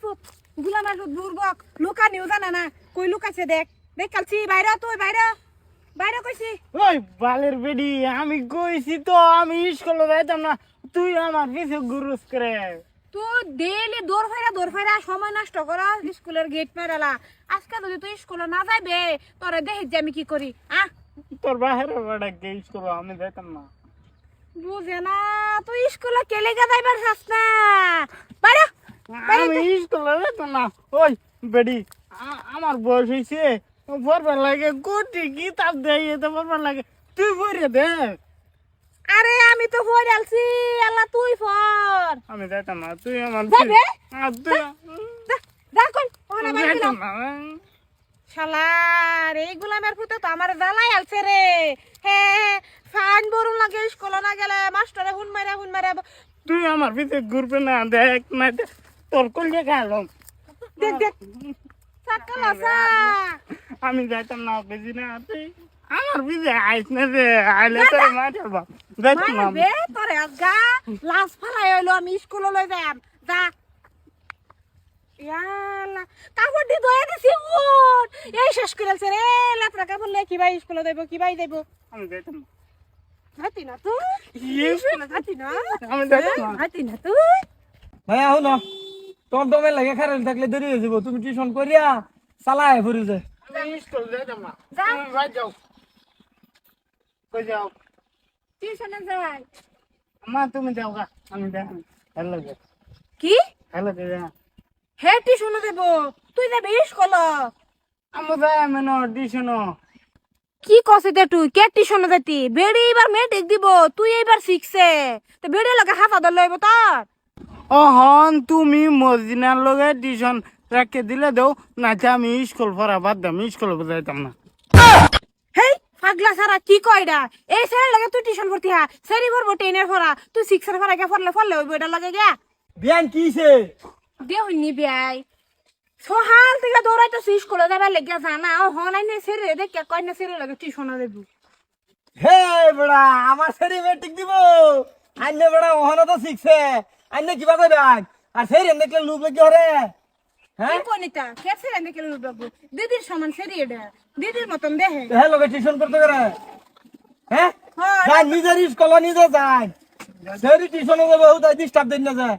Foot গুলামের foot বুরবক Luka new জানা না কই লুকাছে দেখ দেখ কালছি বাইরে তুই বাইরে বাইরে কইছি ওই বালের বেডি আমি কইছি তো আমি স্কুলে যাইতাম না তুই আমার পিছে গুরুস করে তুই ডেইলি দৌড় ফাইরা সময় নষ্ট কর স্কুলের গেট মেরালা আজকে যদি তুই স্কুলে না যাইবে তোরে দেখি যে আমি কি করি তোর বাইরে বড় গে স্কুলে আমি যাইতাম না বুঝে না তুই স্কুলে কেলে গা যাইবার চাস না বাইরে আমি স্কুলে যাইতাম না ওই বেডি আমার বয়স হইছে পড়বার লাগে কোটি কিতাব দেয় তো পড়বার লাগে তুই পড়ে দে আরে আমি তো পড়ে আলছি আল্লাহ তুই পড় আমি যাইতাম না তুই আমার যাবে তুই যা কই ওনা বাইরে যাইতাম না শালার এই গুলামের ফুতে তো আমার জ্বালাই আলছে রে হে ফাইন বরুন লাগে স্কুলে না গেলে মাস্টারে হুন মারা তুই আমার পিছে ঘুরবে না দেখ না তোর কলজে গেলাম দেখ দেখ সাকাল আসা আমি যাইতাম না বেশি না তুই আমার পিছে আইস না রে আইলে তোর মারবা যাইতাম না মারবে তোরে আজগা লাশ ফালাই হইলো আমি স্কুলে লই যাম যা ইয়ালা কাপড় দি দয়ে দিছি উঠ এই শেষ করেছে রে লাফরা কাপড় লই কিবা স্কুলে যাইবো কিবাই যাইবো আমি যাইতাম না হাতি না তুই স্কুলে হাতি না আমি যাইতাম না হাতি না তুই ভাইয়া শুনো টমটমে লাগে খারাপ থাকলে দেরি হয়ে যাবো তুমি টিউশন করিয়া চালায় ফুরি যায় আমি স্কুল যাইতাম না যা। তুমি বাড়ি যাও কই যাও টিউশনে যাই মা তুমি যাও গা আমি যাই হ্যালো কি হ্যালো যা হে টিউশনে দেব তুই যাবি স্কুলে আমি যাই মেনো টিউশন কি কসিতে তুই কে টিউশনে যাতি বেড়ি এবার মেট্রিক দিব তুই এবার শিখছে তো বেড়ি লাগে হাফা দল লইব তোর হন তুমি মসজিদের লগে টিউশন রাখে দিলে দেও না আমি স্কুল পড়া বাদ দাম স্কুলে যাইতাম না হেই পাগলা সারা কি কয়ডা এই সেরে লাগে তুই টিউশন পড়তি হা সেরি ভরবো টেনের পড়া তুই সিক্সের পড়া কে পড়লে ওই বইটা লাগে গিয়া বিয়ান কিছে দে হইনি বিয়াই সহাল থেকে দৌড়াইতো স্কুলে যাবার লেগে জানা ও হনাই নে সেরে দেখে কয় না সেরে লাগে টিউশনে দেব হে বড়া আমার সেরি মেট্রিক দিব আইনে বড়া ওহনা তো শিখছে আইনে কিবা যাবে আর সেরি দেখলে লুপ লাগি হরে হ্যাঁ কোনিতা কে সেরে দেখে লুডবো দিদির সমান সেরি এটা দিদির মতন দেহে হে লগে টিউশন করতে করে হ্যাঁ হ্যাঁ যাই নিজের স্কুলে নিজে যাই সেরি টিউশনে যাবে ও তাই ডিস্টার্ব দেন না যায়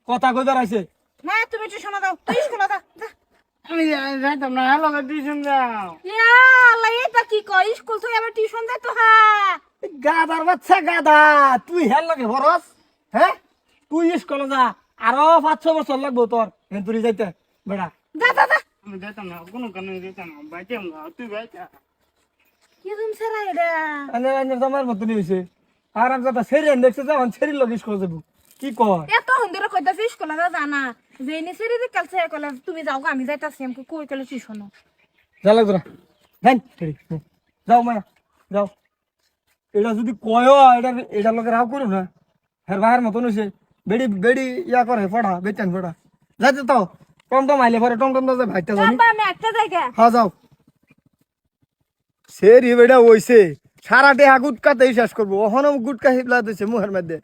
কথা কইবার আইছে না তুমি টিউশনে দাও তুই স্কুলে যা যা আমি যাইতাম না হ্যালো টিউশন যাও ইয়া আল্লাহ এটা কি কই স্কুল থেকে আবার টিউশন যাইতো হা গাদার বাচ্চা গাদা তুই হেল লাগে ভরস হ্যাঁ তুই স্কুলে যা আরো 5-6 বছর লাগবো তোর হেন্তুরি যাইতে বেড়া যা যা যা আমি যাইতাম না কোনো কারণে যাইতাম না বাইতাম না তুই বাইতা কি তুমি সেরা এটা আনে আনে তোমার মতনই হইছে আর আমি কথা সেরি দেখছে যখন সেরি লগে স্কুলে যাব কি কয় এত হন্দিরে কইতাছি স্কুলে যা জানা যে নি সেরি যে কালছে কইলা তুমি যাও গো, আমি যাইতাছি আমাকে কই কইলে টিউশন যা লাগতো না দেন সেরি যাও মায়া যাও এটা যদি কয় এটা লগে রাও করো না হের বাহার মতন হইছে বেড়ি বেড়ি ইয়া করে পড়া বেচান পড়া যাইতে তো টমটম আইলে পরে টমটম দাদা ভাইটা জানি বাবা আমি একটা জায়গা হ্যাঁ যাও সেরি বেড়া হইছে সারা দেহা গুটকাতেই শেষ করবো ওখানে গুটকা হিপলা দিছে মুহের মধ্যে